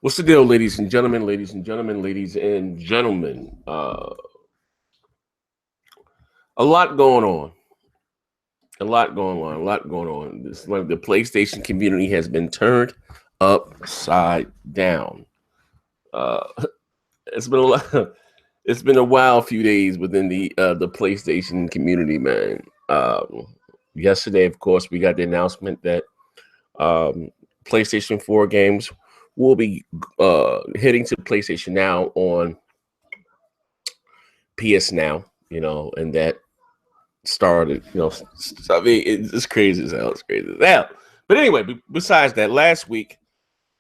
What's the deal, ladies and gentlemen, ladies and gentlemen, ladies and gentlemen? A lot going on. A lot going on. A lot going on. This like the PlayStation community has been turned upside down. Uh, it's been a lot. It's been a wild few days within the PlayStation community, man. Yesterday, of course, we got the announcement that um, PlayStation 4 games will be hitting to PlayStation Now on PS Now, and that started, I mean, it's crazy as hell. It's crazy as hell. But anyway, besides that,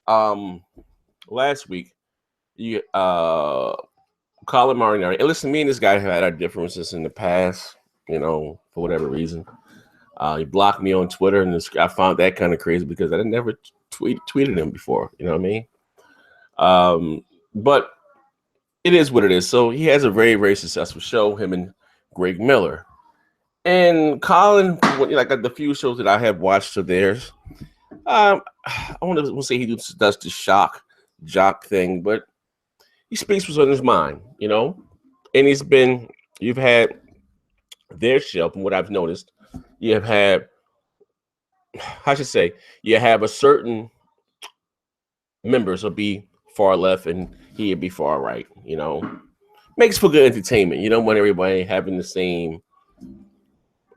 um, last week, you Colin Moriarty. And listen, me and this guy have had our differences in the past, for whatever reason. He blocked me on Twitter, and I found that kind of crazy because I never tweeted him before. You know what I mean? But it is what it is. So he has a very, very successful show, him and Greg Miller. And Colin, like the few shows that I have watched of theirs, I want to say he does the jock thing, but he speaks what's on his mind, And you've had their show, from what I've noticed, you have had, I should say, you have a certain members will be far left and he'd be far right, Makes for good entertainment. You don't want everybody having the same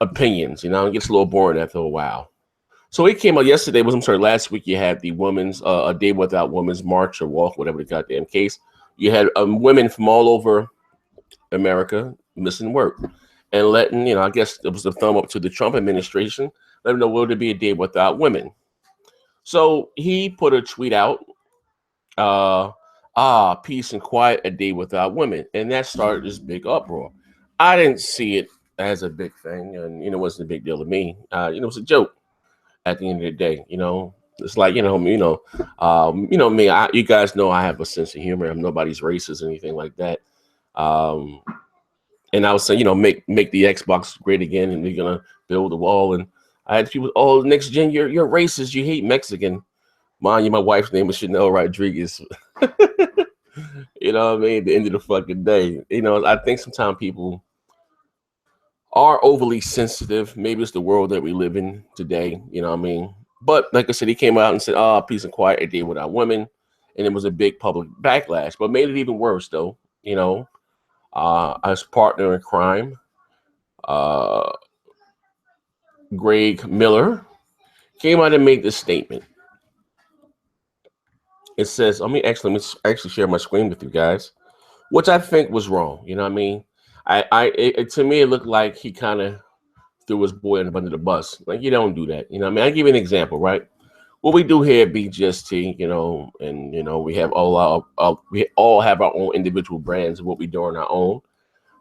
opinions, it gets a little boring after a while. So it came out last week you had the women's a day without women's march or walk, whatever the goddamn case. You had women from all over America missing work and letting, I guess it was a thumb up to the Trump administration, let them know will there be a day without women. So he put a tweet out, peace and quiet, a day without women. And that started this big uproar. I didn't see it as a big thing, and it wasn't a big deal to me. It was a joke at the end of the day. It's like me. You guys know I have a sense of humor. I'm nobody's racist or anything like that. And I was saying, make the Xbox great again, and we're gonna build a wall. And I had people, next gen, you're racist. You hate Mexican. Mind you, my wife's name is Chanel Rodriguez. You know what I mean? At the end of the fucking day, I think sometimes people are overly sensitive. Maybe it's the world that we live in today. You know what I mean? But like I said, he came out and said, peace and quiet, a day without women. And it was a big public backlash. But made it even worse, though, as partner in crime, Greg Miller came out and made this statement. It says, let me actually share my screen with you guys, which I think was wrong. You know what I mean? To me, it looked like he kind of threw his boy under the bus. Like, you don't do that. You know what I mean? I'll give you an example, right? What we do here at BGST, and, we have we all have our own individual brands of what we do on our own.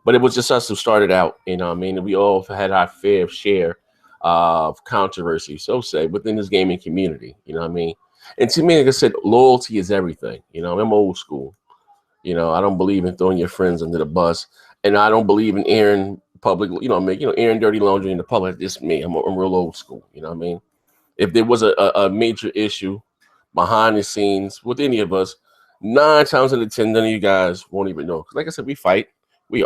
But it was just us who started out, you know what I mean? And we all had our fair share of controversy, so say, within this gaming community, you know what I mean? And to me, like I said, loyalty is everything. I'm old school. I don't believe in throwing your friends under the bus. And I don't believe in airing public, airing dirty laundry in the public. It's me. I'm real old school. You know what I mean? If there was a major issue behind the scenes with any of us, 9 times out of 10, none of you guys won't even know. Because like I said, we fight. We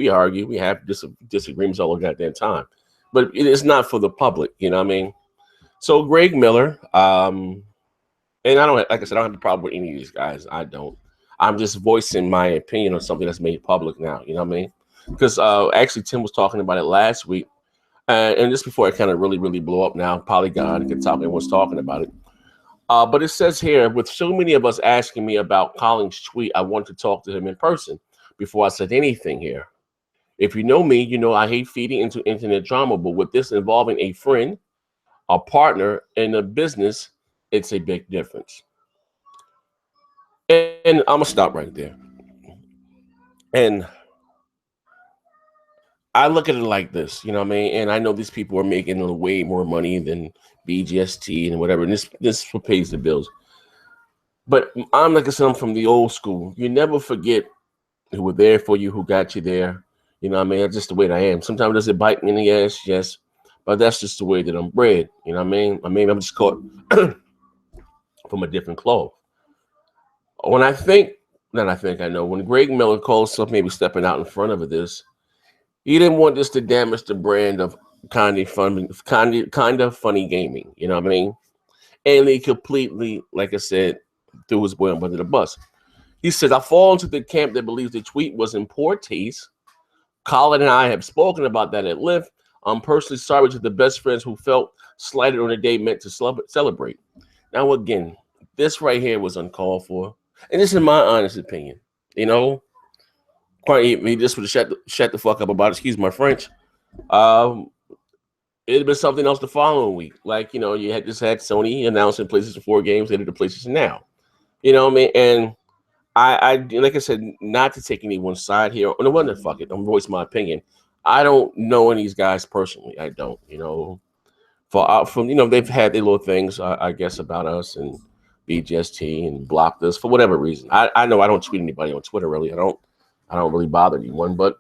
argue. We have disagreements all the goddamn time. But it is not for the public. You know what I mean? So Greg Miller, and I don't, like I said, I don't have a problem with any of these guys. I don't. I'm just voicing my opinion on something that's made public now. You know what I mean? Because actually, Tim was talking about it last week. And just before it kind of really, really blew up now, Polygon and Top everyone's talking about it. But it says here, with so many of us asking me about Colin's tweet, I want to talk to him in person before I said anything here. If you know me, you know I hate feeding into internet drama, but with this involving a friend, a partner, and a business, it's a big difference. And I'm gonna stop right there. And I look at it like this, you know what I mean? And I know these people are making way more money than BGST and whatever. And this is what pays the bills. But like I said, I'm from the old school. You never forget who were there for you, who got you there. You know what I mean? That's just the way that I am. Sometimes does it bite me in the ass? Yes. But that's just the way that I'm bred. You know what I mean? I'm just caught from a different cloth. when I think, not I think I know, when Greg Miller called stuff maybe stepping out in front of this, he didn't want this to damage the brand of kind of funny gaming. You know what I mean? And he completely, like I said, threw his boy under the bus. He said, I fall into the camp that believes the tweet was in poor taste. Colin and I have spoken about that at length. I'm personally sorry to the best friends who felt slighted on a day meant to celebrate. Now, again, this right here was uncalled for. And this is my honest opinion. You know, he just would have shut the fuck up about it. Excuse my French. It'd have been something else the following week. Like, you know, you had Sony announcing PlayStation 4 games into the PlayStation Now. You know what I mean? And I like I said, not to take anyone's side here. No wonder, fuck it. I'm voicing my opinion. I don't know any of these guys personally. I don't, you know. From you know, they've had their little things, I guess, about us and BGST and blocked us for whatever reason. I know I don't tweet anybody on Twitter really. I don't really bother anyone, but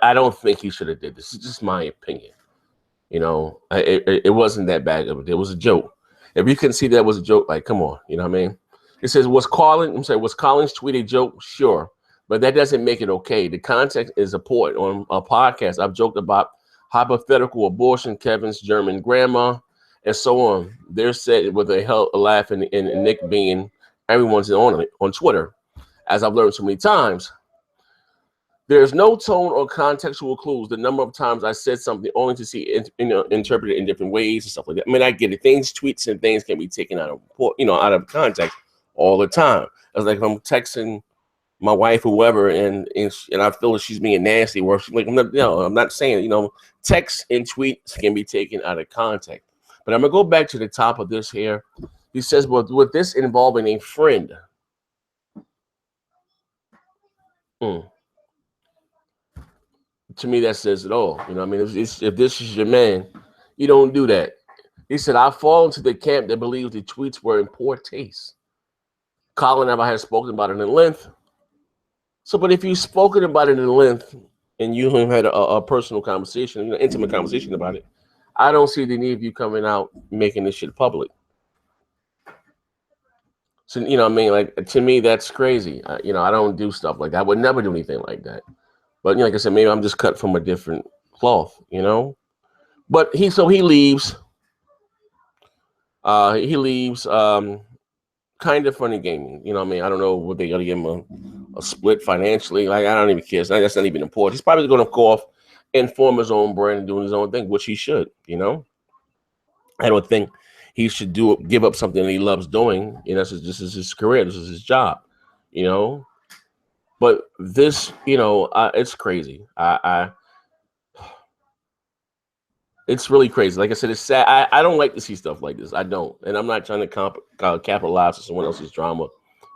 I don't think he should have did this. It's just my opinion. You know, it wasn't that bad of it. It was a joke. If you can see that was a joke, like, come on, you know what I mean? It says, was Colin's tweet a joke? Sure. But that doesn't make it okay. The context is important. On a podcast, I've joked about hypothetical abortion, Kevin's German grandma, and so on. They're said with a laugh and Nick being everyone's on it on Twitter. As I've learned so many times, there's no tone or contextual clues. The number of times I said something only to see interpreted in different ways and stuff like that. I mean, I get it. Tweets and things can be taken out of context all the time. It's like if I'm texting my wife, whoever, and I feel that she's being nasty, or she's like, I'm not saying, you know, text and tweets can be taken out of context. But I'm gonna go back to the top of this here. He says, well, with this involving a friend. To me, that says it all. You know what I mean? If this is your man, you don't do that. He said, I fall into the camp that believes the tweets were in poor taste. Colin and I had spoken about it in length. So, but if you've spoken about it in length and you have had a personal conversation, you know, intimate conversation about it, I don't see the need of you coming out making this shit public. So, you know what I mean? Like, to me, that's crazy. You know, I don't do stuff like that. I would never do anything like that. But, you know, like I said, maybe I'm just cut from a different cloth, you know? But he leaves. He leaves kind of funny gaming. You know what I mean? I don't know what they got to give him a split financially. Like, I don't even care. That's not even important. He's probably going to go off and form his own brand and doing his own thing, which he should, you know? I don't think he should give up something that he loves doing. You know, this is his career. This is his job, you know? But this, you know, it's crazy. It's really crazy. Like I said, it's sad. I don't like to see stuff like this. I don't. And I'm not trying to capitalize on someone else's drama.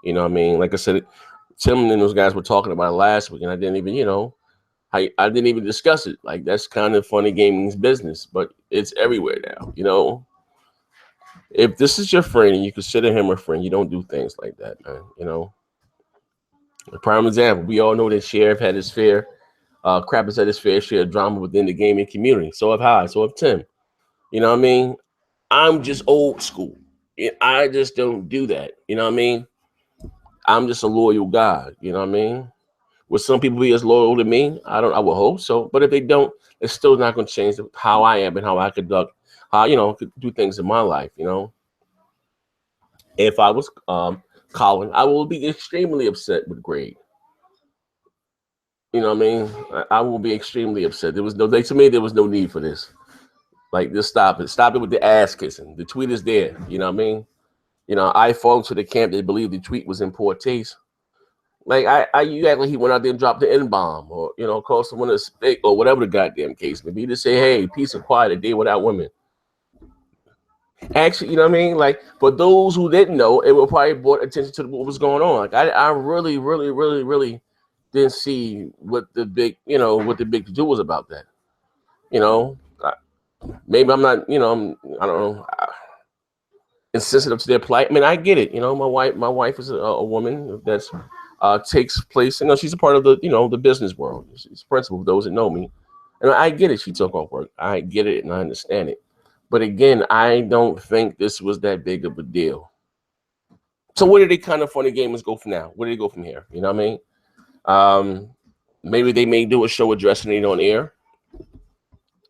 You know what I mean? Like I said, Tim and those guys were talking about it last week, and I didn't even, you know, I didn't even discuss it. Like, that's kind of funny gaming's business, but it's everywhere now, you know? If this is your friend and you consider him a friend, you don't do things like that, man, you know? A prime example, we all know that Sheriff had his fair, Crap has had his fair share of drama within the gaming community. So have I, so have Tim. You know what I mean? I'm just old school. I just don't do that. You know what I mean? I'm just a loyal guy. You know what I mean? Will some people be as loyal to me? I will hope so. But if they don't, it's still not going to change how I am and how I conduct, you know, could do things in my life, you know? If I was Colin, I will be extremely upset with Greg. You know what I mean? I will be extremely upset. To me, there was no need for this. Like, just stop it. Stop it with the ass kissing. The tweet is there. You know what I mean? You know, I fall to the camp that believe the tweet was in poor taste. Like, you act like he went out there and dropped the N-bomb, or, you know, called someone a spick, or whatever the goddamn case may be, to say, hey, peace and quiet, a day without women. Actually, you know what I mean? Like, for those who didn't know, it would probably brought attention to what was going on. Like, I really, really, really, really didn't see what the big to do was about that. You know, maybe I'm not, you know, I don't know, insensitive to their plight. I mean, I get it. You know, my wife is a woman that's takes place. You know, she's a part of the, you know, the business world. She's a principal for those that know me, and I get it. She took off work. I get it, and I understand it. But again, I don't think this was that big of a deal. So where did they kind of funny gamers go from now? Where do they go from here? You know what I mean? Maybe they may do a show addressing it on air,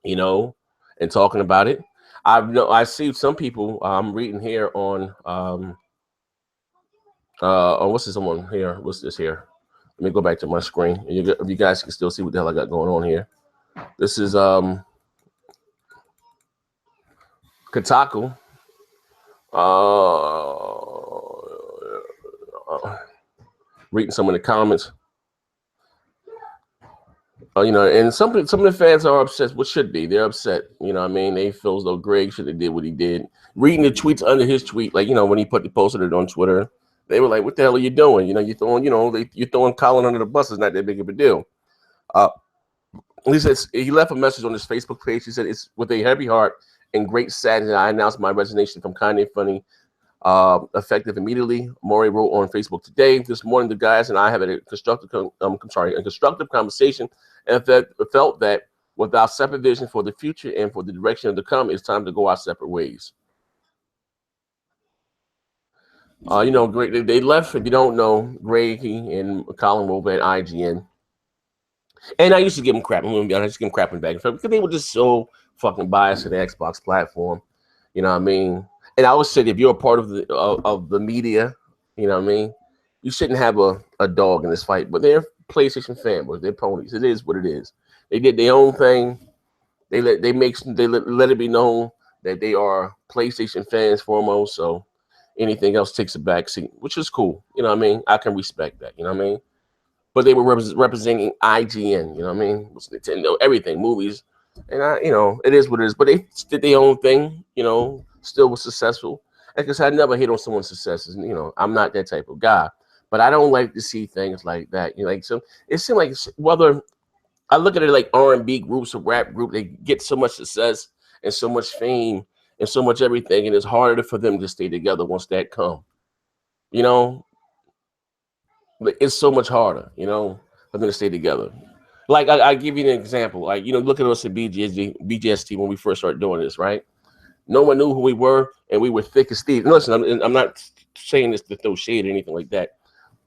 you know, and talking about it. I see some people. I'm reading here on oh, what's this one here? What's this here? Let me go back to my screen. You guys can still see what the hell I got going on here. This is Kotaku. Reading some of the comments. You know, and some of the fans are upset. What should be? They're upset. You know what I mean? They feel as though Greg should have did what he did. Reading the tweets under his tweet, like, you know, when he posted it on Twitter, they were like, "What the hell are you doing? You know, you're throwing Colin under the bus. It's not that big of a deal." He says he left a message on his Facebook page. He said, "It's with a heavy heart and great sadness I announced my resignation from Kinda Funny, effective immediately." Maury wrote on Facebook today. This morning, the guys and I have a constructive conversation, and felt that with our separate vision for the future and for the direction of the come, it's time to go our separate ways. You know, Greg, they left. If you don't know, Greg and Colin were at IGN, and I used to give them crap. I'm gonna be honest, I used to give them crap in back and forth because they were just so fucking biased to the Xbox platform. You know what I mean? And I always said, if you're a part of the media, you know what I mean, you shouldn't have a dog in this fight. But they're PlayStation fanboys. They're ponies. It is what it is. They did their own thing. They let it be known that they are PlayStation fans foremost. So anything else takes a backseat, which is cool. You know what I mean? I can respect that. You know what I mean? But they were representing IGN. You know what I mean? It was Nintendo, everything, movies. And you know, it is what it is. But they did their own thing, you know, still was successful. Because I never hate on someone's successes. You know, I'm not that type of guy. But I don't like to see things like that. You know, like, so it seems like whether I look at it like R&B groups or rap group, they get so much success and so much fame and so much everything, and it's harder for them to stay together once that come. You know, it's so much harder, you know, for them to stay together. Like I give you an example. Like, you know, look at us at BGST when we first started doing this, right? No one knew who we were, and we were thick as thieves. Listen, I'm not saying this to throw shade or anything like that,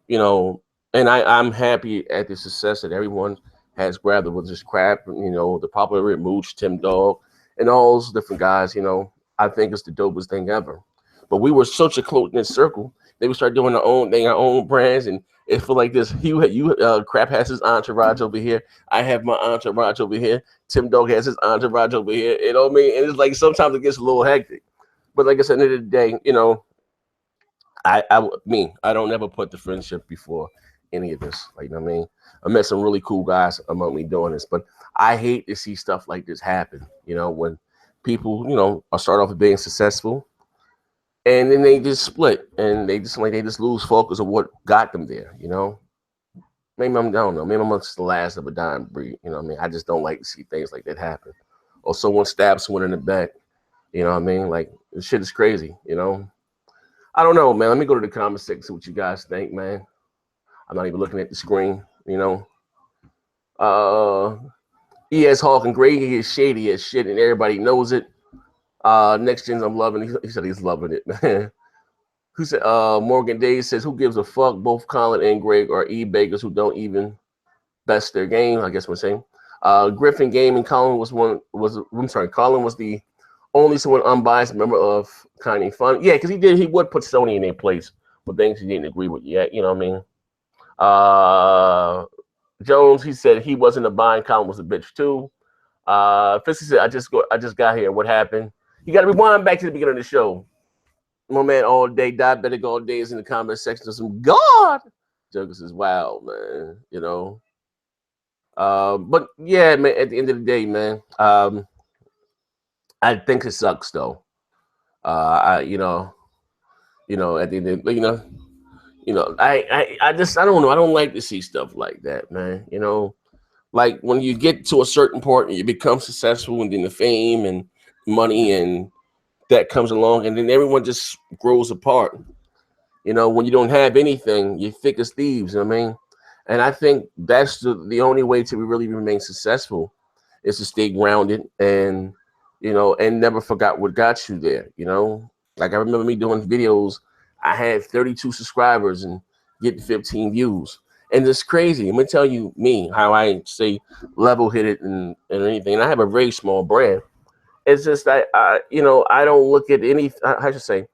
you know. And I'm happy at the success that everyone has grabbed with this crap. You know, the popular Mooch, Tim Dog, and all those different guys. You know, I think it's the dopest thing ever. But we were such a close-knit circle. They would start doing their own thing, our own brands, and it feel like this. Crap has his entourage over here. I have my entourage over here. Tim Dog has his entourage over here. You know what I mean? And it's like sometimes it gets a little hectic. But like I said, at the end of the day, you know, I don't ever put the friendship before any of this. Like, you know what I mean? I met some really cool guys among me doing this, but I hate to see stuff like this happen. You know, when people, you know, are start off being successful, and then they just split, and they just lose focus of what got them there. You know, maybe I don't know. Maybe I'm just the last of a dying breed. You know what I mean? I just don't like to see things like that happen, or someone stabs someone in the back. You know what I mean? Like, this shit is crazy. You know, I don't know, man. Let me go to the comment section, see what you guys think, man. I'm not even looking at the screen. You know, ES Hawk and Grady is shady as shit, and everybody knows it. Next Gen, I'm loving. He said he's loving it, man. Who said? Morgan Day says, "Who gives a fuck?" Both Colin and Greg are e-bakers who don't even best their game. I guess we're saying. Griffin Gaming. Colin was the only someone unbiased member of Kinda Fun. Yeah, because he would put Sony in their place for things he didn't agree with yet. You know what I mean? Jones, he said he wasn't a bind. Colin was a bitch too. Fisky said, I just got here. What happened? You got to rewind back to the beginning of the show. My man all day, diabetic all day, is in the comment section of some God. Jokers is wild, man. You know. But yeah, man. At the end of the day, man. I think it sucks though. You know. At the end of I don't know. I don't like to see stuff like that, man. You know. Like when you get to a certain point and you become successful, and then the fame and money and that comes along, and then everyone just grows apart. You know, when you don't have anything, you're thick as thieves. You know what I mean? And I think that's the only way to really remain successful is to stay grounded and, you know, and never forgot what got you there. You know, like I remember me doing videos I had 32 subscribers and getting 15 views. And it's crazy. I'm gonna tell you how I say level-headed and anything. And I have a very small brand. It's just that I don't look at any. I should say,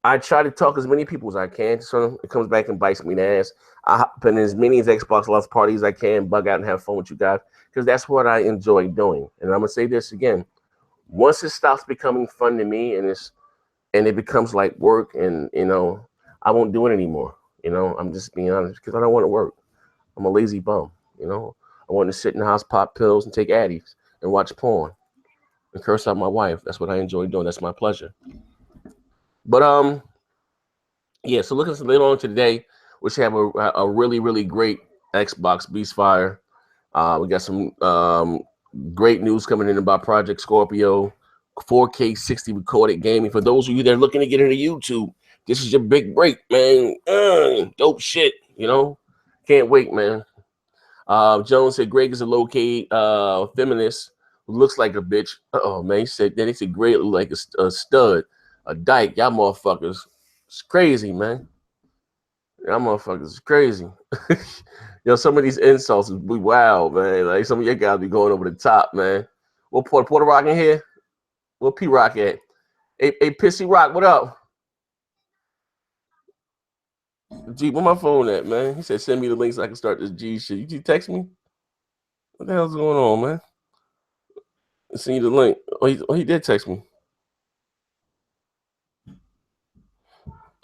I try to talk as many people as I can. So it comes back and bites me in the ass. I hop in as many Xbox Live parties as I can, bug out and have fun with you guys, because that's what I enjoy doing. And I'm gonna say this again: once it stops becoming fun to me, and it becomes like work, and I won't do it anymore. I'm just being honest, because I don't want to work. I'm a lazy bum. I want to sit in the house, pop pills, and take Addies and watch porn and curse out my wife. That's what I enjoy doing. That's my pleasure. But yeah. So looking later on today, we should have a really, really great Xbox Beastfire. We got some great news coming in about Project Scorpio, 4K 60 recorded gaming. For those of you that are looking to get into YouTube, this is your big break, man. Dope shit, Can't wait, man. Jones said Greg is a low-key feminist who looks like a bitch. Oh man, he said Greg look like a stud, a dyke. Y'all motherfuckers, it's crazy, man. Y'all motherfuckers is crazy. Some of these insults be wild, man. Like some of your guys be going over the top, man. What Puertorock in here? Where P Rock at? Hey, Pissy Rock, what up? G, where my phone at, man? He said, send me the link so I can start this G shit. You text me? What the hell's going on, man? I send you the link. He did text me.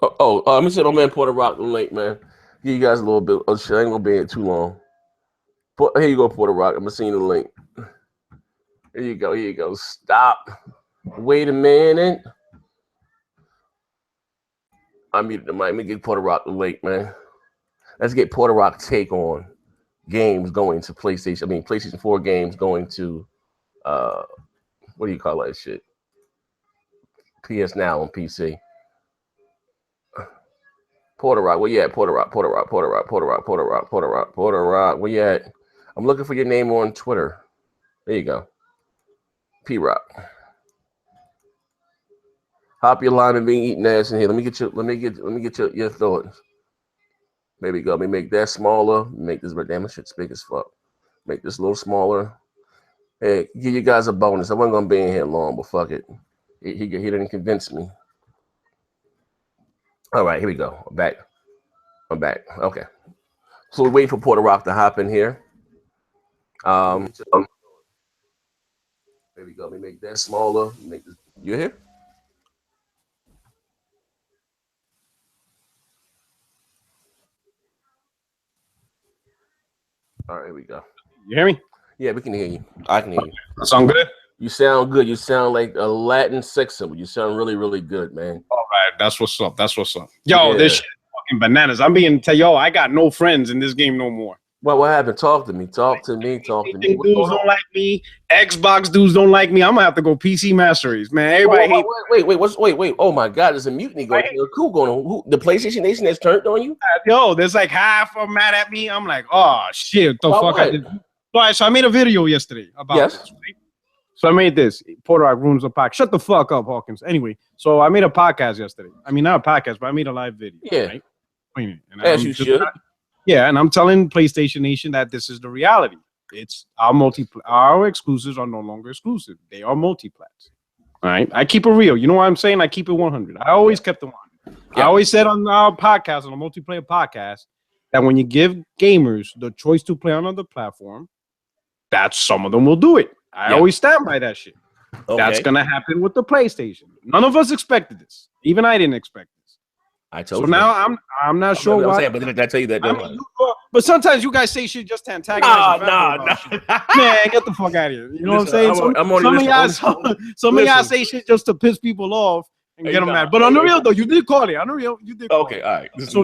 Let me send my man Puertorock the link, man. Give you guys a little bit. Oh shit, I ain't gonna be here too long. Here you go, Puertorock. I'm gonna send you the link. Here you go. Stop. Wait a minute. I muted the mic. Let me get Puertorock the link, man. Let's get Puertorock take on games going to PlayStation. I mean, PlayStation 4 games going to what do you call that shit? PS Now on PC. Puertorock, where you at? Puertorock. Where you at? I'm looking for your name on Twitter. There you go. P-Rock. Hop your line and being eating ass in here. Let me get your thoughts. There we go. Let me make that smaller. Make this, but damn, this shit's big as fuck. Make this a little smaller. Hey, give you guys a bonus. I wasn't gonna be in here long, but fuck it. He didn't convince me. All right, here we go. I'm back. Okay. So we're waiting for Puertorock to hop in here. There we go. Let me make that smaller. Make this. You here? All right, here we go. You hear me? Yeah, we can hear you. I can hear you. That sound good? You sound good. You sound like a Latin sex symbol. You sound really, really good, man. All right, that's what's up. Yo, This shit is fucking bananas. I'm being I got no friends in this game no more. Well, what happened? Talk to me. Dudes don't like me. Xbox dudes don't like me. I'm gonna have to go PC Masteries, man. Everybody wait. Oh my God, there's a mutiny going on. Cool going on. The PlayStation Nation has turned on you? Yo, there's like half of them mad at me. I'm like, oh shit, the fuck I did. All right, so I made a video yesterday about this. Right? So I made this. Puertorock ruins the podcast. Shut the fuck up, Hawkins. Anyway, so I made a podcast yesterday. I mean, not a podcast, but I made a live video. Yeah. Right? As you should. Yeah, and I'm telling PlayStation Nation that this is the reality. It's our exclusives are no longer exclusive. They are multi-plats. All right. I keep it real. You know what I'm saying? I keep it 100. I always kept it 100. Yeah. I always said on our podcast, on a multiplayer podcast, that when you give gamers the choice to play on another platform, that some of them will do it. I always stand by that shit. Okay. That's gonna happen with the PlayStation. None of us expected this. Even I didn't expect this. I told you. So now I'm not sure why. But did I tell you that? But sometimes you guys say shit just to antagonize. No. Man, get the fuck out of here. You know what I'm saying? Some of y'all say shit just to piss people off and get them mad. But on the real though, you did call it. On the real, you did. Okay, all right. So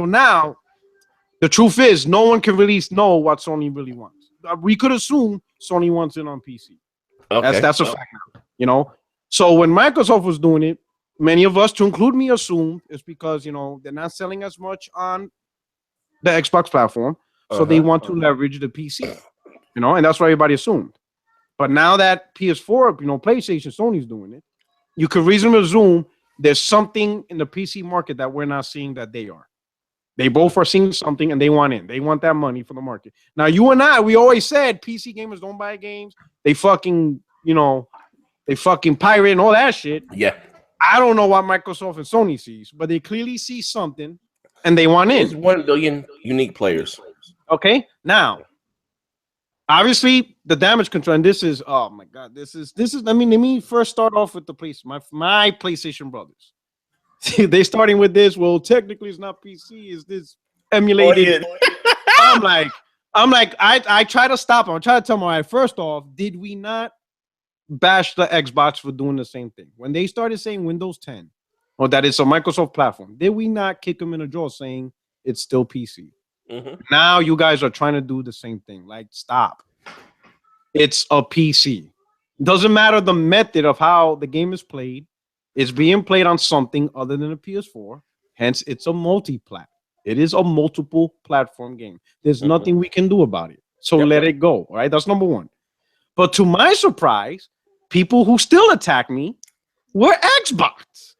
now, the truth is, no one can really know what Sony really wants. We could assume Sony wants it on PC. Okay. That's a fact now. You know. So when Microsoft was doing it, many of us, to include me, assumed it's because they're not selling as much on the Xbox platform, so they want to leverage the PC. And that's what everybody assumed. But now that PS4, PlayStation, Sony's doing it, you could reasonably assume there's something in the PC market that we're not seeing that they are. They both are seeing something and they want in. They want that money for the market. Now, you and I, we always said PC gamers don't buy games. They fucking, they fucking pirate and all that shit. Yeah. I don't know what Microsoft and Sony sees, but they clearly see something and they want in. It's 1 billion unique players. Okay. Now, obviously, the damage control, and this is, oh my God, this is, let me first start off with the place, my PlayStation brothers. They starting with this. Well, technically, it's not PC. Is this emulated? I'm like, I try to stop them. I try to tell them, all right, first off, did we not bash the Xbox for doing the same thing? When they started saying Windows 10 or that it's a Microsoft platform, did we not kick them in the jaw saying it's still PC? Mm-hmm. Now you guys are trying to do the same thing. Like, stop. It's a PC. Doesn't matter the method of how the game is played. It's being played on something other than a PS4. Hence, it's a multi-plat. It is a multiple platform game. There's nothing we can do about it. So let it go. All right. That's number one. But to my surprise, people who still attack me were Xbox.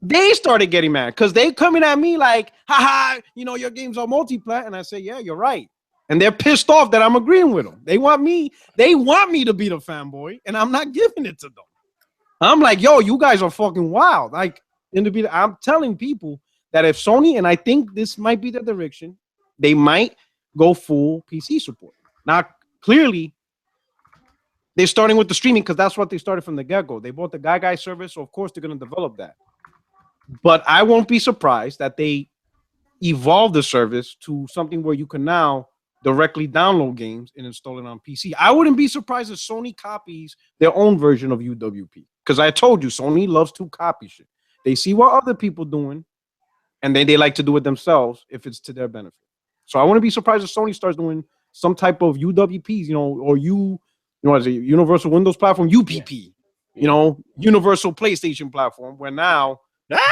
They started getting mad because they coming at me like, haha, your games are multi-plat. And I say, yeah, you're right. And they're pissed off that I'm agreeing with them. They want me to be the fanboy, and I'm not giving it to them. I'm like, yo, you guys are fucking wild. Like, I'm telling people that if Sony, and I think this might be the direction, they might go full PC support. Now, clearly, they're starting with the streaming because that's what they started from the get-go. They bought the Guy service, so of course they're going to develop that. But I won't be surprised that they evolve the service to something where you can now directly download games and install it on PC. I wouldn't be surprised if Sony copies their own version of UWP. Because I told you, Sony loves to copy shit. They see what other people doing, and then they like to do it themselves if it's to their benefit. So I wouldn't be surprised if Sony starts doing some type of UWPs, or as a Universal Windows platform, UPP, Universal PlayStation platform, where now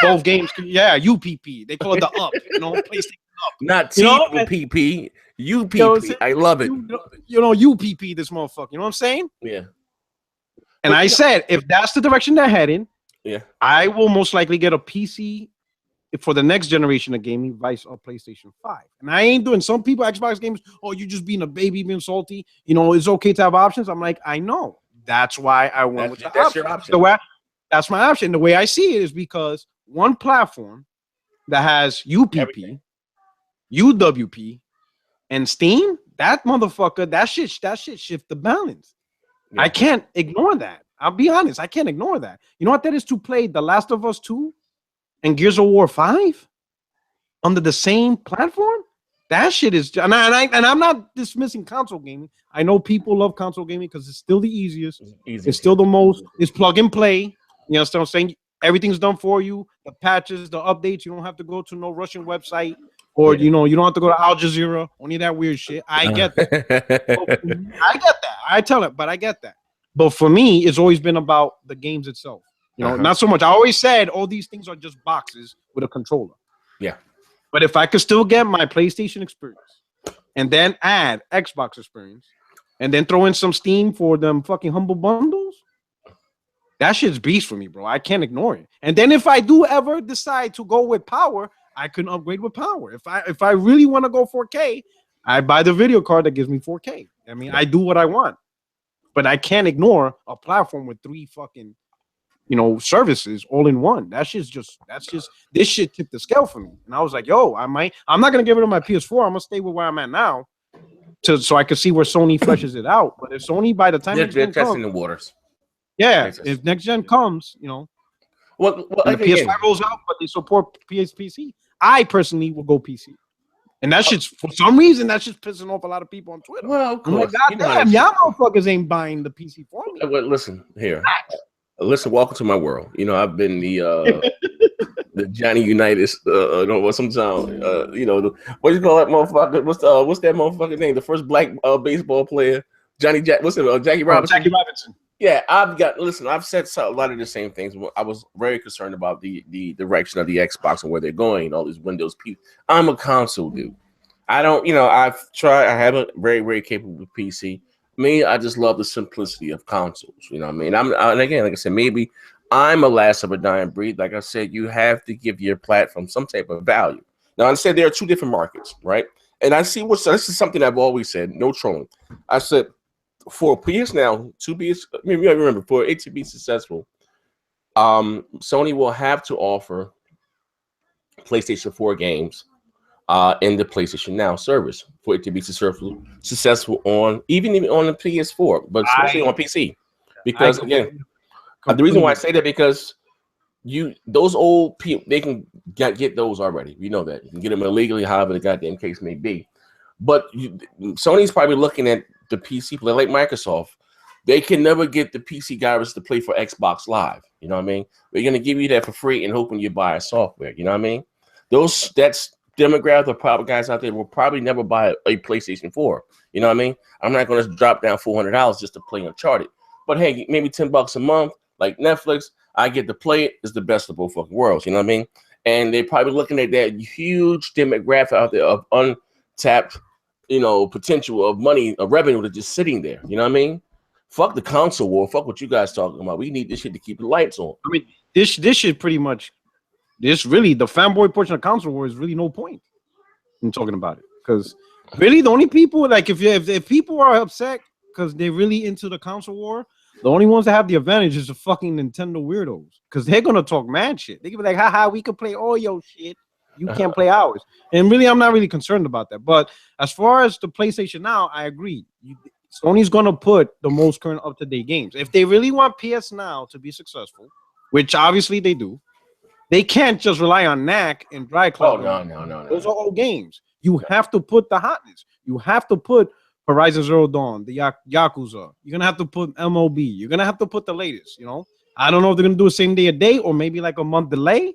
both games, UPP. They call it the up, PlayStation up. Not TPP, UPP. I love it. UPP, this motherfucker. You know what I'm saying? Yeah. And I said, if that's the direction they're heading, I will most likely get a PC for the next generation of gaming, vice a PlayStation 5. And I ain't doing some people, Xbox gamers, you just being a baby, being salty. It's okay to have options. I'm like, I know. That's why I went with that. That's your option. That's my option. The way I see it is because one platform that has UPP, UWP, and Steam, that motherfucker, that shit shift the balance. I can't ignore that. I'll be honest. I can't ignore that. You know what that is to play The Last of Us 2 and Gears of War 5 under the same platform? That shit is... And I'm not dismissing console gaming. I know people love console gaming because it's still the easiest. It's still the most... It's plug and play. You understand what I'm saying? Everything's done for you. The patches, the updates. You don't have to go to no Russian website. Or, you don't have to go to Al Jazeera. Only that weird shit. I get that. I get that. I tell it, but I get that. But for me, it's always been about the games itself. Not so much. I always said all these things are just boxes with a controller. Yeah. But if I could still get my PlayStation experience and then add Xbox experience and then throw in some Steam for them fucking humble bundles, that shit's beast for me, bro. I can't ignore it. And then if I do ever decide to go with power, I can upgrade with power. If I really want to go 4K, I buy the video card that gives me 4K. I mean, I do what I want. But I can't ignore a platform with 3 fucking, services all in one. This shit tipped the scale for me. And I was like, yo, I'm not gonna give it on my PS4. I'm gonna stay with where I'm at now, so I can see where Sony fleshes it out. But if Sony by the time they're testing the waters. Yeah, if next gen comes, well, and the PS5 rolls out, but they support PC, I personally will go PC. And that shit's, for some reason, that's just pissing off a lot of people on Twitter. Well, of course. I'm like, God damn, y'all motherfuckers ain't buying the PC for me. Well, listen here. Listen, welcome to my world. I've been the Johnny Unitas. Sometimes what do you call that motherfucker? What's that motherfucker name? The first black baseball player, Jackie Robinson. Jackie Robinson. Yeah, I've said a lot of the same things. I was very concerned about the direction of the Xbox and where they're going, all these Windows people. I'm a console dude. I don't, I have a very, very capable PC. Me, I just love the simplicity of consoles. You know what I mean? And again, like I said, maybe I'm a last of a dying breed. Like I said, you have to give your platform some type of value. Now, I said there are two different markets, right? And I see this is something I've always said, no trolling. I said for PS now to be, remember, for it to be successful, Sony will have to offer PlayStation 4 games in the PlayStation Now service for it to be successful on even on the PS4, but especially on PC. Because again, the reason why I say that because those old people, they can get those already. We know that you can get them illegally, however the goddamn case may be. But Sony's probably looking at the PC player like Microsoft. They can never get the PC guys to play for Xbox Live. You know what I mean? They're gonna give you that for free and hoping you buy a software. You know what I mean? That's demographic of probably guys out there will probably never buy a PlayStation 4. You know what I mean? I'm not gonna drop down $400 just to play Uncharted. But hey, maybe $10 a month, like Netflix. I get to play it. It's the best of both fucking worlds. You know what I mean? And they're probably looking at that huge demographic out there of untapped, potential of money, of revenue that's just sitting there. You know what I mean? Fuck the console war. Fuck what you guys talking about. We need this shit to keep the lights on. I mean, this shit pretty much. This really the fanboy portion of console war is really no point in talking about it because really the only people like if people are upset because they're really into the console war. The only ones that have the advantage is the fucking Nintendo weirdos because they're gonna talk mad shit. They can be like, haha, we can play all your shit. You can't play ours. And really, I'm not really concerned about that. But as far as the PlayStation Now, I agree. Sony's gonna put the most current up-to-date games. If they really want PS Now to be successful, which obviously they do, they can't just rely on NAC and Dry Cloud. Oh, no. Those are old games. You have to put the hotness. You have to put Horizon Zero Dawn, the Yakuza. You're gonna have to put MLB. You're gonna have to put the latest. I don't know if they're gonna do it same day a day or maybe like a month delay,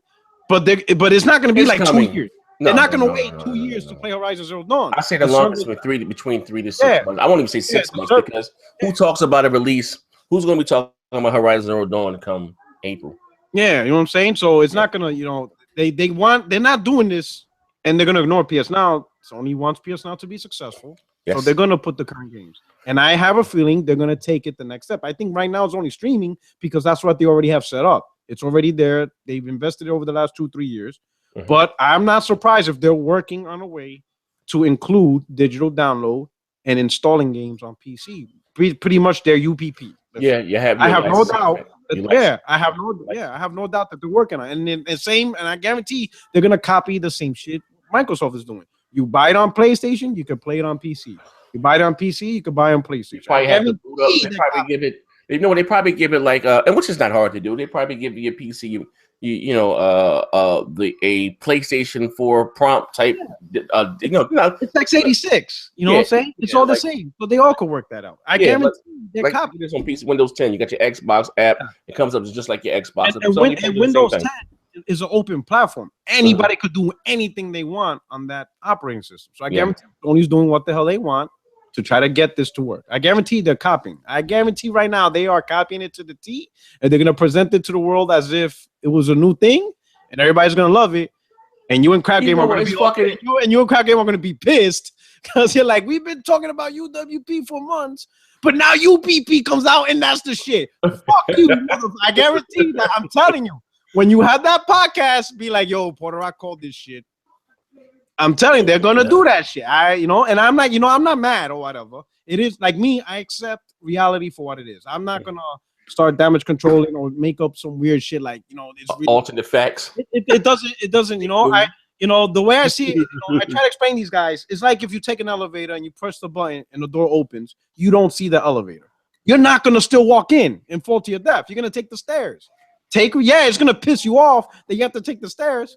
but it's not gonna be like coming. 2 years. They're not gonna wait 2 years to play Horizon Zero Dawn. I say the longest between 3 to 6 months. I won't even say 6 months because who talks about a release? Who's gonna be talking about Horizon Zero Dawn come April? Yeah, you know what I'm saying. So it's not gonna, they're not doing this, and they're gonna ignore PS Now. Sony wants PS Now to be successful. Yes. So they're going to put the current games. And I have a feeling they're going to take it the next step. I think right now it's only streaming because that's what they already have set up. It's already there. They've invested over the last 2-3 years. Mm-hmm. But I'm not surprised if they're working on a way to include digital download and installing games on PC. Pretty much their UPP. You have. I have no doubt. I have no doubt that they're working on it. And I guarantee they're going to copy the same shit Microsoft is doing. You buy it on PlayStation, you can play it on PC. You buy it on PC, you can buy it on PlayStation. They probably give it like and which is not hard to do. They probably give you a PC, a PlayStation 4 prompt type. It's x86. You know what I'm saying? It's all the same, but they all can work that out. I guarantee they're copying this on PC. Windows 10, you got your Xbox app. It comes up just like your Xbox. And Windows 10 is an open platform. Anybody could do anything they want on that operating system. So I guarantee Sony's doing what the hell they want to try to get this to work. I guarantee they're copying. I guarantee right now they are copying it to the T, and they're going to present it to the world as if it was a new thing, and everybody's going to love it. And you and Crap Game are going to be pissed because you're like, we've been talking about UWP for months, but now UPP comes out and that's the shit. Fuck you, motherfucker. I guarantee that. I'm telling you. When you have that podcast, be like, yo, Puertorock called this shit. I'm telling you, they're gonna do that shit. And I'm not mad or whatever. It is like me, I accept reality for what it is. I'm not gonna start damage controlling or make up some weird shit like it's really, alternate facts. It doesn't, the way I see it, I try to explain these guys, it's like if you take an elevator and you press the button and the door opens, you don't see the elevator. You're not gonna still walk in and fall to your death. You're gonna take the stairs. It's gonna piss you off that you have to take the stairs,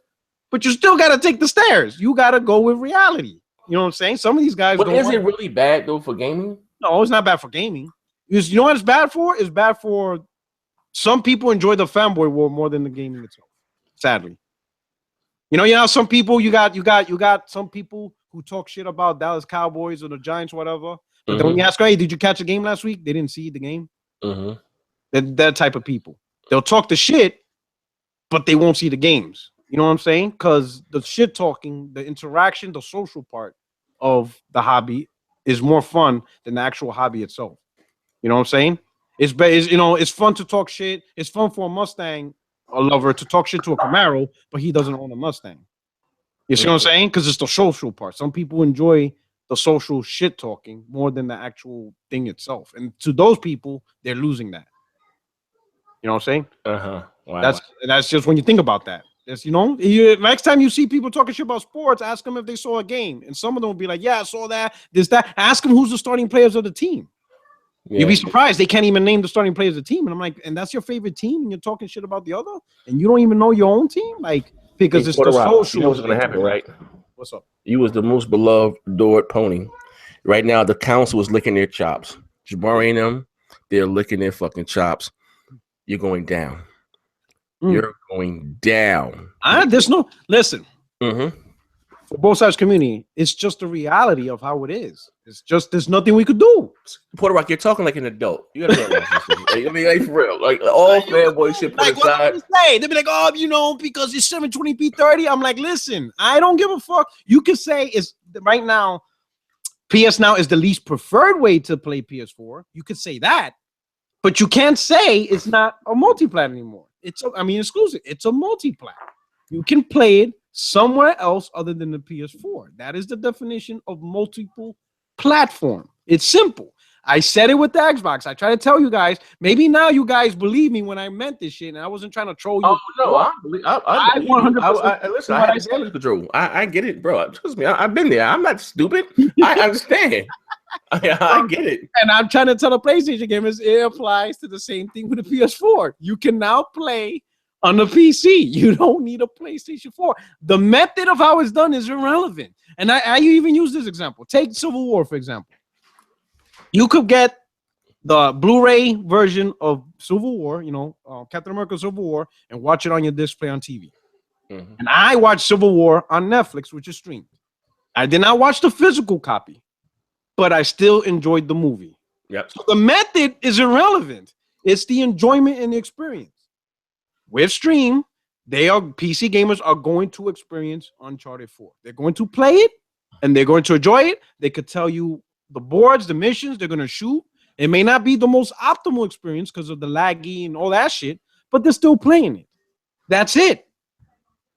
but you still gotta take the stairs. You gotta go with reality. You know what I'm saying? Some of these guys. But is it really bad though for gaming? No, it's not bad for gaming. You know what it's bad for? It's bad for some people enjoy the fanboy war more than the gaming itself. Sadly, some people you got some people who talk shit about Dallas Cowboys or the Giants, or whatever. But then when you ask, hey, did you catch a game last week? They didn't see the game. That type of people. They'll talk the shit, but they won't see the games. You know what I'm saying? Because the shit talking, the interaction, the social part of the hobby is more fun than the actual hobby itself. You know what I'm saying? It's fun to talk shit. It's fun for a Mustang a lover to talk shit to a Camaro, but he doesn't own a Mustang. You see what I'm saying? Because it's the social part. Some people enjoy the social shit talking more than the actual thing itself, and to those people, they're losing that. You know what I'm saying? Wow. That's just when you think about that. That's, next time you see people talking shit about sports, ask them if they saw a game, and some of them will be like, "Yeah, I saw that." This, that. Ask them who's the starting players of the team. Yeah. You'd be surprised they can't even name the starting players of the team, and I'm like, and that's your favorite team, and you're talking shit about the other, and you don't even know your own team, like because it's the social. You know what's gonna happen, right? What's up? You was the most beloved, adored pony. Right now, the council is licking their chops. Jabari and them, they're licking their fucking chops. You're going down. You're going down. There's no listen. For both sides community, it's just the reality of how it is. It's just there's nothing we could do. Puertorock, you're talking like an adult. You gotta like, I mean, like for real. Like all fanboy shit put aside. What say? They be like, oh, because it's 720p30. I'm like, listen, I don't give a fuck. You can say it's right now. PS Now is the least preferred way to play PS4. You could say that, but you can't say it's not a multi-plat anymore. Exclusive. It's a multi-plat. You can play it somewhere else other than the PS4. That is the definition of multiple platform. It's simple. I said it with the Xbox. I try to tell you guys. Maybe now you guys believe me when I meant this shit, and I wasn't trying to troll you. Oh no, I 100%. Listen, I have damage control. I get it, bro. Trust me, I've been there. I'm not stupid. I understand. I get it. And I'm trying to tell the PlayStation gamers it applies to the same thing with the PS4. You can now play on the PC. You don't need a PlayStation 4. The method of how it's done is irrelevant. And I even use this example. Take Civil War, for example. You could get the Blu-ray version of Civil War, Captain America Civil War, and watch it on your display on TV. And I watched Civil War on Netflix, which is streamed. I did not watch the physical copy, but I still enjoyed the movie. Yep. So the method is irrelevant. It's the enjoyment and the experience. With Stream, PC gamers are going to experience Uncharted 4. They're going to play it, and they're going to enjoy it. They could tell you the boards, the missions, they're going to shoot. It may not be the most optimal experience because of the laggy and all that shit, but they're still playing it. That's it.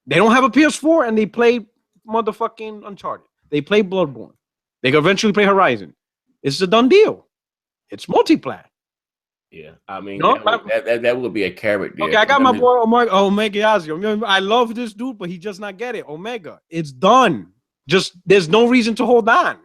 They don't have a PS4, and they play motherfucking Uncharted. They play Bloodborne. They can eventually play Horizon. It's a done deal. It's multi-plat. Yeah, I mean, that would be a carrot there. Okay, I got my boy Omega Yazio. I love this dude, but he just not get it. Omega, it's done. Just there's no reason to hold on.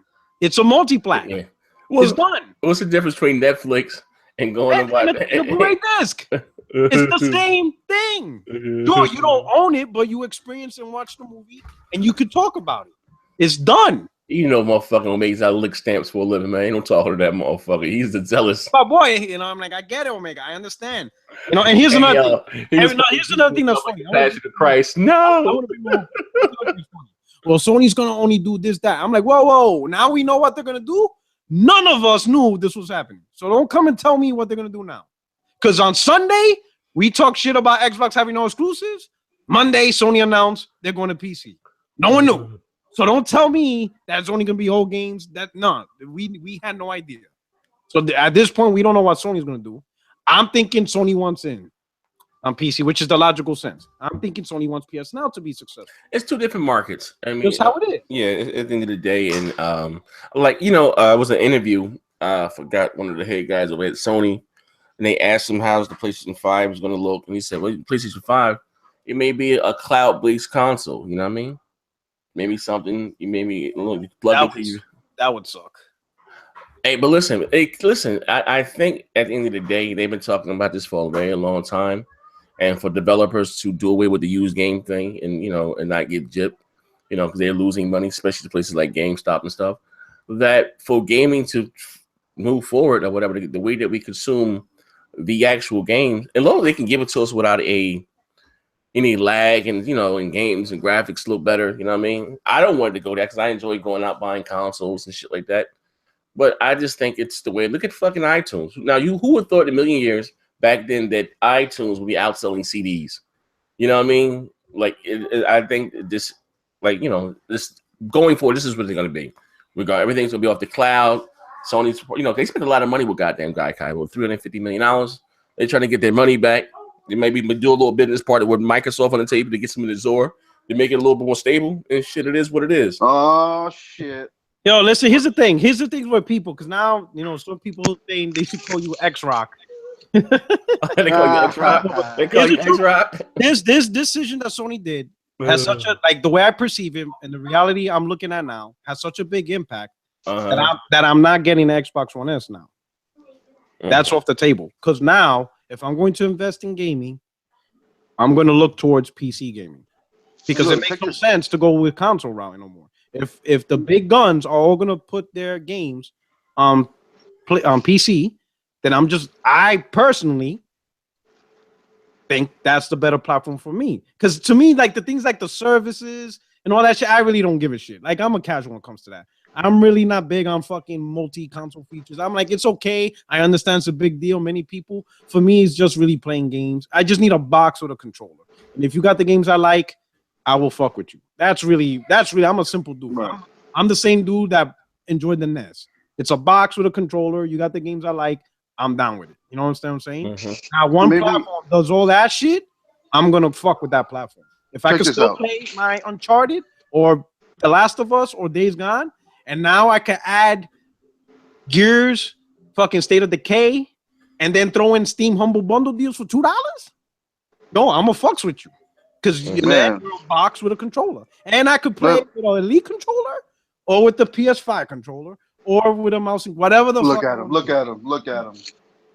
It's a multi-plat. Yeah. It's done. What's the difference between Netflix and going and watch the Blu-ray disc? It's the same thing. Sure, you don't own it, but you experience and watch the movie, and you could talk about it. It's done. Motherfucking Omega's out lick stamps for a living, man. Ain't no talking to that motherfucker. He's the zealous. My boy, I'm like, I get it, Omega. I understand. And here's another thing. Here's another thing that's funny. Passion of Christ. No. Well, Sony's gonna only do this, that. I'm like, whoa. Now we know what they're gonna do. None of us knew this was happening. So don't come and tell me what they're gonna do now. Because on Sunday, we talk shit about Xbox having no exclusives. Monday, Sony announced they're going to PC. No one knew. So don't tell me that it's only going to be old games. We had no idea. So at this point, we don't know what Sony's going to do. I'm thinking Sony wants in on PC, which is the logical sense. I'm thinking Sony wants PS Now to be successful. It's two different markets. I mean, that's how it is. Yeah, at the end of the day, and it was an interview. I forgot one of the head guys over at Sony, and they asked him how's the PlayStation 5 is going to look, and he said, "Well, PlayStation 5, it may be a cloud-based console. You know what I mean? Maybe something. That would suck." Hey, but listen. I think at the end of the day, they've been talking about this for a very long time, and for developers to do away with the used game thing, and and not get gypped, because they're losing money, especially to places like GameStop and stuff. That for gaming to move forward or whatever, the way that we consume the actual games, and long as they can give it to us without any lag, and in games and graphics look better, you know what I mean? I don't want it to go there because I enjoy going out buying consoles and shit like that. But I just think it's the way. Look at fucking iTunes. Now, who would have thought in a million years back then that iTunes would be outselling CDs? You know what I mean? I think this, this going forward, this is what they're going to be. Everything's going to be off the cloud. Sony's, they spent a lot of money with goddamn Gaikai, with $350 million. They're trying to get their money back. They maybe do a little business partner with Microsoft on the table to get some of the Azure to make it a little bit more stable. And shit, it is what it is. Oh shit. Yo, listen. Here's the thing. Here's the thing with people, because now some people saying they should call you X Rock. They call you X Rock. They call you X Rock. This decision that Sony did has such a, like, the way I perceive it and the reality I'm looking at now has such a big impact that I'm not getting the Xbox One S now. That's off the table. Because now, if I'm going to invest in gaming, I'm going to look towards PC gaming, because it makes no sense to go with console route no more. If the big guns are all going to put their games on PC, then I personally think that's the better platform for me. Because to me, like, the things like the services and all that shit, I really don't give a shit. Like, I'm a casual when it comes to that. I'm really not big on fucking multi-console features. I'm like, it's okay. I understand it's a big deal. Many people. For me, it's just really playing games. I just need a box with a controller. And if you got the games I like, I will fuck with you. That's really. I'm a simple dude. Right. I'm the same dude that enjoyed the NES. It's a box with a controller. You got the games I like. I'm down with it. You know what I'm saying? Mm-hmm. Now, one platform does all that shit, I'm gonna fuck with that platform. If I can still play my Uncharted or The Last of Us or Days Gone, and now I can add Gears, fucking State of Decay, and then throw in Steam Humble Bundle deals for $2. No, I'm gonna fucks with you, because you're a box with a controller, and I could play it with an Elite controller or with the PS5 controller. Or with a mouse, whatever the look fuck. Look at him.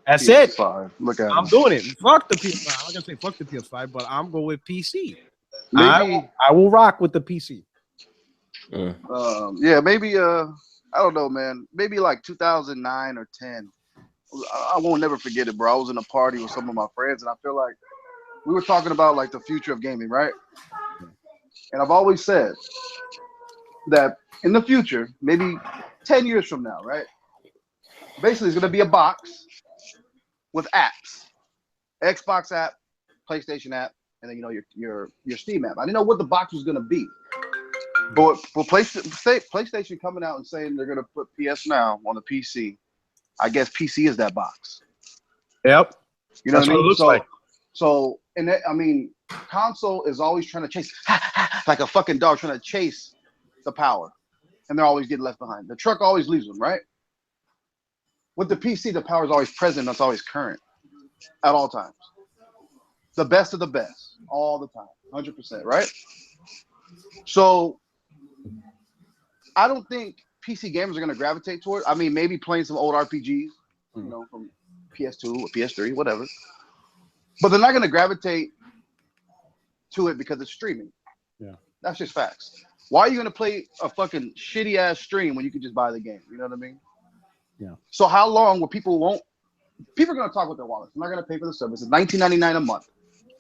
That's PS5. it. Look at him. I'm doing it. Fuck the PS5. I'm not gonna say fuck the PS5, but I'm going with PC. I will rock with the PC. Maybe. I don't know, man. Maybe like 2009 or 10. I won't never forget it, bro. I was in a party with some of my friends, and I feel like we were talking about like the future of gaming, right? And I've always said that in the future, maybe 10 years from now, right? Basically, it's going to be a box with apps, Xbox app, PlayStation app, and then your Steam app. I didn't know what the box was going to be, but PlayStation coming out and saying they're going to put PS Now on the PC. I guess PC is that box. Yep. You know what I mean? It looks like. So, and that, I mean, console is always trying to chase like a fucking dog trying to chase the power. And they're always getting left behind. The truck always leaves them, right? With the PC, the power is always present. That's always current at all times. The best of the best, all the time, 100%, right? So I don't think PC gamers are going to gravitate toward. I mean, maybe playing some old RPGs, from PS2 or PS3, whatever. But they're not going to gravitate to it because it's streaming. Yeah, that's just facts. Why are you going to play a fucking shitty ass stream when you can just buy the game? You know what I mean? Yeah. So how long will people are going to talk with their wallets. I'm not going to pay for the service. It's $19.99 a month.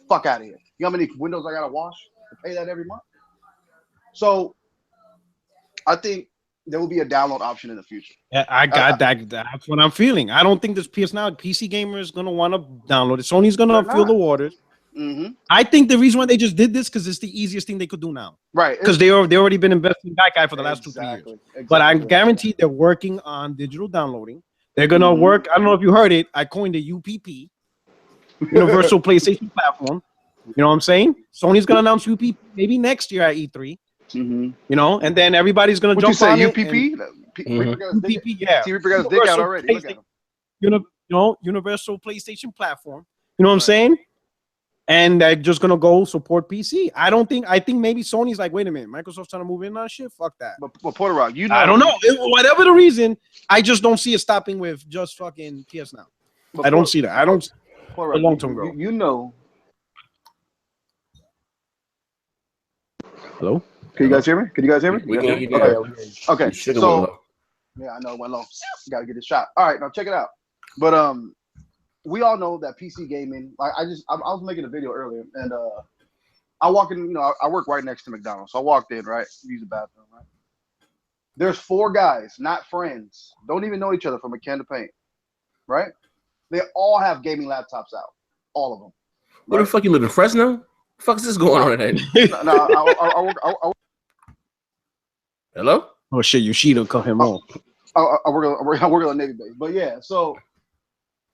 Fuck out of here. You know how many windows I got to wash to pay that every month? So I think there will be a download option in the future. Yeah, I got that. That's what I'm feeling. I don't think this PC gamer is going to want to download it. Sony's going to feel the waters. Mm-hmm. I think the reason why they just did this because it's the easiest thing they could do now. Right. Because they already been investing in Gaikai for the last 2-3 years. Exactly. But I'm guaranteed they're working on digital downloading. They're going to work. I don't know if you heard it. I coined it UPP, Universal PlayStation Platform. You know what I'm saying? Sony's going to announce UPP maybe next year at E3. Mm-hmm. And then everybody's going to jump on it. UPP? UPP, yeah. T-Reaper got his dick out already. Look at him. Universal PlayStation Platform. You know what I'm saying? And they're just gonna go support PC. I think maybe Sony's like, wait a minute, Microsoft's trying to move in on shit. Fuck that. But Puertorock, I don't know. Whatever the reason, I just don't see it stopping with just fucking PS Now. I don't see that. I don't. Puertorock, long-term growth. Hello. Can you guys hear me? Okay. So yeah, I know it went low. Gotta get this shot. All right, now check it out. But we all know that PC gaming. Like I was making a video earlier, and I walk in. I work right next to McDonald's, so I walked in, right, use the bathroom, right. There's 4 guys, not friends, don't even know each other from a can of paint, right? They all have gaming laptops out, all of them. Right? Where the fuck you live in Fresno? What the fuck is this going on today? I work. Hello? Oh shit, Yoshida cut him off. I work on Navy base, but yeah. So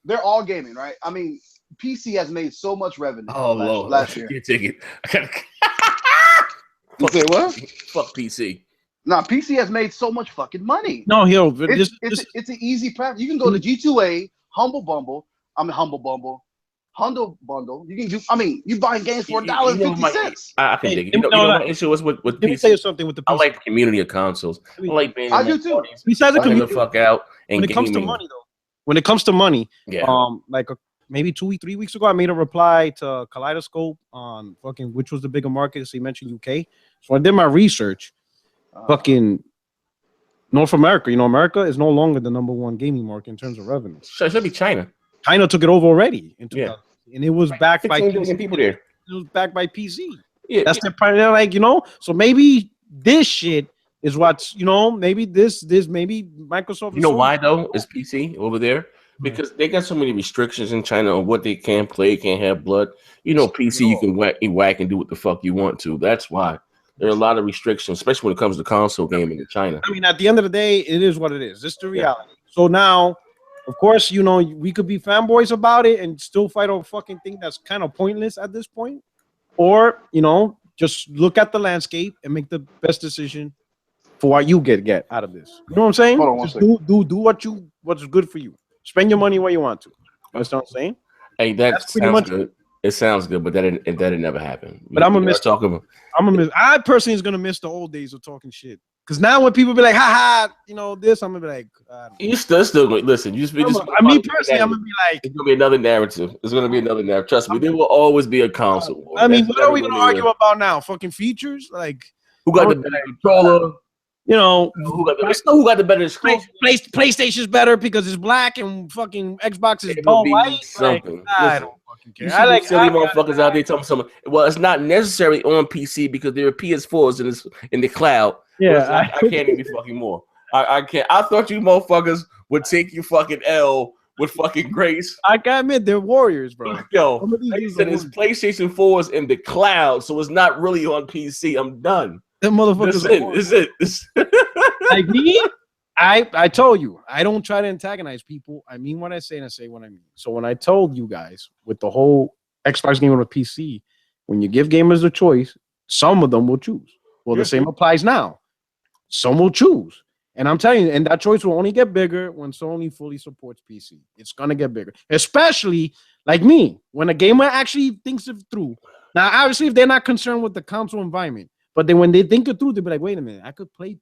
they're all gaming, right? I mean, PC has made so much revenue. Oh Lord, last year. You take it. You say what? Fuck PC. Nah, PC has made so much fucking money. No, yo, it's an easy practice. You can go to G2A, Humble Bundle. Humble Bundle. You can do. I mean, you buying games for $1.50. I can dig it. You know my issue is with PC. Let me tell you something with the PC. I like the community of consoles. I like being. I do too. Besides the community, the fuck out. And when it comes to money, though. When it comes to money, like maybe 3 weeks ago, I made a reply to Kaleidoscope on fucking which was the bigger market. So he mentioned UK. So I did my research. Fucking North America. You know, America is no longer the #1 gaming market in terms of revenue. So it should be China. China took it over already in 2000, and it was backed by people there. It was backed by PC. Yeah, that's their part. They're like, you know, so maybe this shit is what's, you know, maybe this maybe Microsoft. You know why though? Is PC over there because they got so many restrictions in China on what they can play, can't have blood. You know, PC you can whack and do what the fuck you want to. That's why. There are a lot of restrictions, especially when it comes to console gaming in China. I mean, at the end of the day, it is what it is. It's the reality. So now, of course, you know, we could be fanboys about it and still fight over fucking thing that's kind of pointless at this point. Or, you know, just look at the landscape and make the best decision for what you get out of this. You know what I'm saying? Hold on just do what's good for you. Spend your money where you want to. That's what I'm saying. Hey, that's pretty much good. It sounds good, but that never happened. But I'm gonna miss talking about. I personally is gonna miss the old days of talking shit. Because now when people be like, "Ha ha," you know this, I'm gonna be like, "You still listen." You just me personally, I'm gonna be like, "It's gonna be another narrative. It's gonna be another narrative." Trust me, there will always be a console. I mean, what are we gonna argue about now? Fucking features, like who got the better controller? You know, who got the better exclusive? PlayStation's better because it's black and fucking Xbox is dull white. Something. Like, I don't fucking care. I like silly motherfuckers out there talking something. Well, it's not necessarily on PC because there are PS4s in the cloud. Yeah, I can't even fucking more. I can't. I thought you motherfuckers would take you fucking L with fucking grace. I gotta admit, they're warriors, bro. Yo, like I said, it's PlayStation 4s in the cloud, so it's not really on PC. I'm done. Them motherfuckers. This is it. Like me, I told you, I don't try to antagonize people. I mean what I say and I say what I mean. So when I told you guys with the whole Xbox game on a PC, when you give gamers a choice, some of them will choose. Well, the same applies now. Some will choose. And I'm telling you, and that choice will only get bigger when Sony fully supports PC. It's gonna get bigger. Especially like me, when a gamer actually thinks it through. Now, obviously, if they're not concerned with the console environment, but then when they think it through, they'll be like, wait a minute, I could play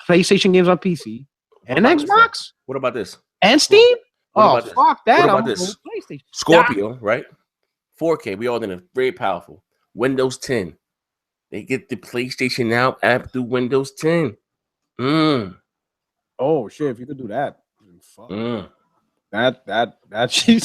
PlayStation games on PC and Xbox. What about this? And Steam? Oh, fuck that. What about this? PlayStation. Scorpio, right? 4K. We all in a very powerful. Windows 10. They get the PlayStation Now app through Windows 10. Oh shit! If you could do that, fuck. That shit.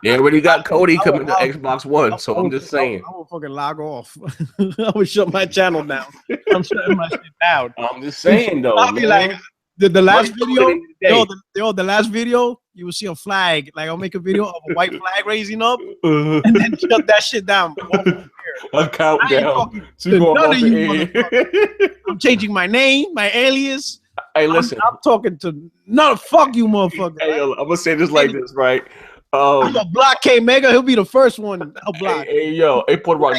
They already got Cody coming to Xbox One, so I'm just saying. I will fucking log off. I will shut my channel down. I'm shutting my shit down. I'm just saying though. I'll be like the last video. The last video, you will see a flag. Like I'll make a video of a white flag raising up, and then shut that shit down. A countdown. None of you I'm changing my name, my alias. Hey, listen. I'm talking to fuck you, motherfucker. Hey, I'm gonna say this like this, right? I'm gonna block K Mega. He'll be the first one. I'll block. Hey, Puertorock.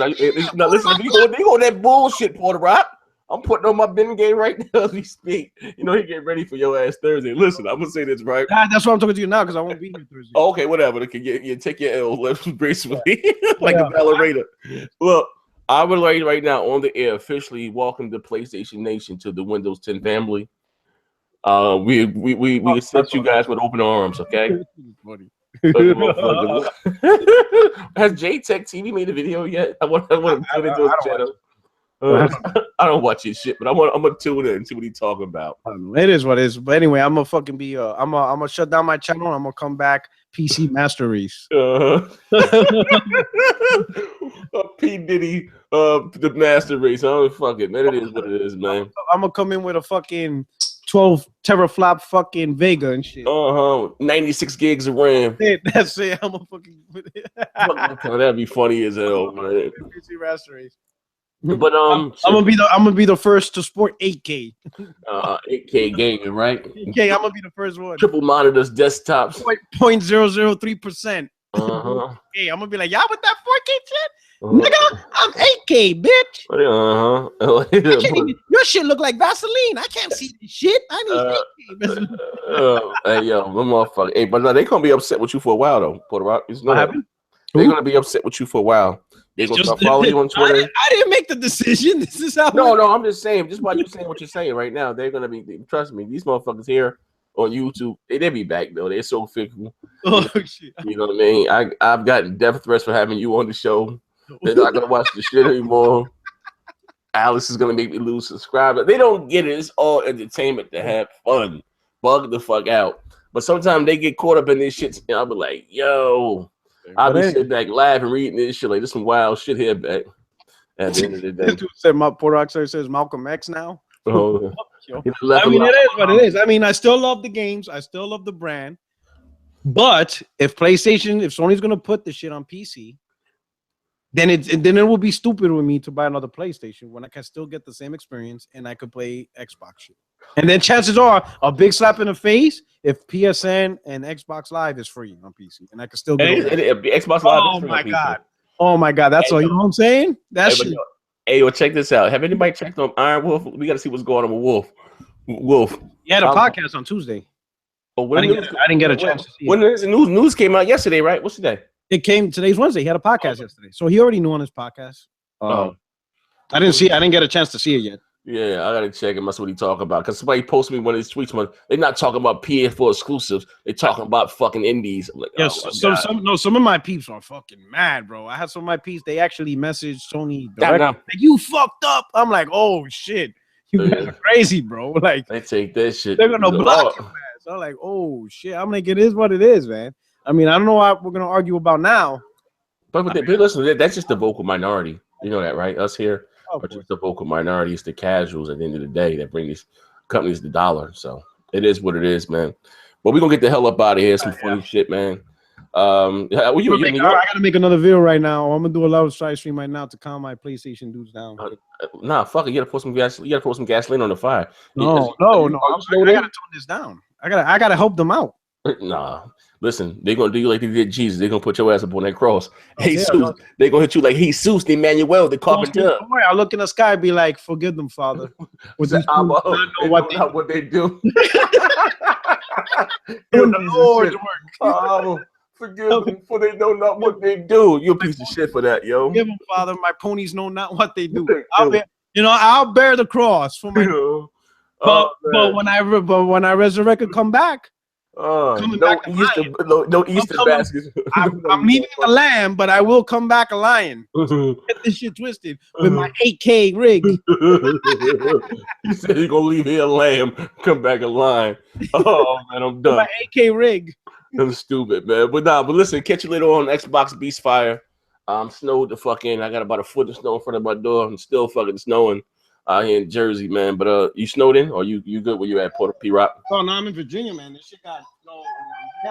Now listen, you go that bullshit, Puertorock. I'm putting on my bin game right now as we speak. You know, he get ready for your ass Thursday. Listen, I'm gonna say this, right? That's why I'm talking to you now because I won't be here Thursday. Okay, whatever. Okay, you take your L gracefully, like a ballerina. Look, I would like right now on the air officially welcome the PlayStation Nation to the Windows 10 family. We accept you guys with open arms. Okay. Has JTech TV made a video yet? I want to tune into his channel. I don't watch his shit, but I'm gonna tune in and see what he's talking about. It is what it is. But anyway, I'm gonna fucking be I'm gonna shut down my channel. I'm gonna come back PC Master Race. P Diddy, the Master Race. I don't fuck it, man. It is what it is, man. I'm gonna come in with a fucking 12 teraflop fucking Vega and shit. 96 gigs of RAM. That's it. I'm a fucking. That'd be funny as hell, man. PC Master Race. But I'm gonna be the first to sport 8K. 8K gaming, right? 8K, I'm gonna be the first one. Triple monitors, desktops. 0.003%. Hey, I'm gonna be like, y'all with that 4K shit? Nigga, I'm 8K, bitch. Your shit look like Vaseline. I can't see this shit. I need 8K. Hey, yo, them motherfucker. Hey, but no, they gonna be upset with you for a while though, Puertorock. What happened? They're gonna be upset with you for a while. They're gonna start following you on Twitter. I didn't make the decision. This is how. No, I'm just saying. Just by you saying what you're saying right now, they're gonna be. Trust me, these motherfuckers here on YouTube, they'll be back though. They're so fickle. Oh shit! You know what I mean? I've gotten death threats for having you on the show. They're not gonna watch the shit anymore. Alice is gonna make me lose subscribers. They don't get it. It's all entertainment to have fun. Bug the fuck out. But sometimes they get caught up in this shit. And I'll be like, yo, I'll be sitting back laughing, reading this shit like this some wild shit here back. At the end of the day, this dude said Puertorock says Malcolm X now. Oh, I mean, it is what it is. I mean, I still love the games. I still love the brand. But if Sony's gonna put the shit on PC, then it will be stupid with me to buy another PlayStation when I can still get the same experience and I could play Xbox shit. And then chances are a big slap in the face if PSN and Xbox Live is free on PC and I can still get Xbox Live. Oh my god! Oh my god! That's all. You know what I'm saying? That's shit. Hey, well, check this out. Have anybody checked on Iron Wolf? We got to see what's going on with Wolf. He had a podcast on Tuesday. Oh, I didn't get a chance to see it. When the news came out yesterday, right? What's today? Today's Wednesday. He had a podcast yesterday, so he already knew on his podcast. I didn't get a chance to see it yet. Yeah, I gotta check him. That's what he talking about. Because somebody posted me one of his tweets. They're not talking about PS4 exclusives. They're talking about fucking indies. I'm like, some of my peeps are fucking mad, bro. I had some of my peeps. They actually messaged Sony directly. Like, you fucked up. I'm like, oh shit, you guys are crazy, bro. Like they take that shit. They're gonna block your ass. I'm like, oh shit. I'm like, it is what it is, man. I mean, I don't know what we're gonna argue about now. But listen, that's just the vocal minority. You know that, right? Us here. But just the vocal minority, it's the casuals at the end of the day that bring these companies the dollar. So it is what it is, man. But we're gonna get the hell up out of here. Some funny shit, man. I gotta make another video right now. I'm gonna do a live side stream right now to calm my PlayStation dudes down. Nah, fuck it. You gotta pour some gas. You gotta pour some gasoline on the fire. No. I gotta tone this down. I gotta help them out. Nah, listen, they're gonna do you like they did Jesus. They're gonna put your ass up on that cross. They're gonna hit you like Jesus, the Emmanuel, the carpenter. I look in the sky and be like, forgive them, Father. What they do. The Lord's work. Forgive them, for they know not what they do. You're a piece of shit for that, yo. Forgive them, Father. My ponies know not what they do. I'll bear the cross for my. But when I resurrect and come back. No Easter baskets. I'm leaving the lamb, but I will come back a lion. Get this shit twisted with my 8K rig. He said he's gonna leave here a lamb, come back a lion. Oh man, I'm done. My 8K rig. I'm stupid, man. But listen, catch you later on Xbox Beast Fire. Snowed the fucking. I got about a foot of snow in front of my door. I'm still fucking snowing out here in Jersey, man. But you snowed in, or you good where you at, P-Rock? Oh no, I'm in Virginia, man. This shit got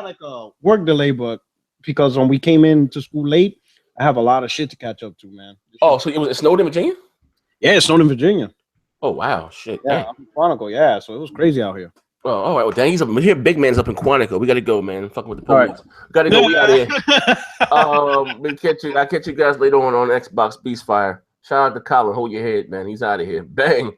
like a work delay, but because when we came into school late, I have a lot of shit to catch up to, man. So it snowed in Virginia? Yeah, it snowed in Virginia. Oh wow, shit. Yeah, I'm in Quantico, yeah. So it was crazy out here. Oh, all right. Well, dang, he's up here. Big man's up in Quantico. We gotta go, man. I'm fucking with the police. Right. Gotta go. We out here. I'll catch you guys later on Xbox Beast Fire. Shout out to Colin. Hold your head, man. He's out of here. Bang.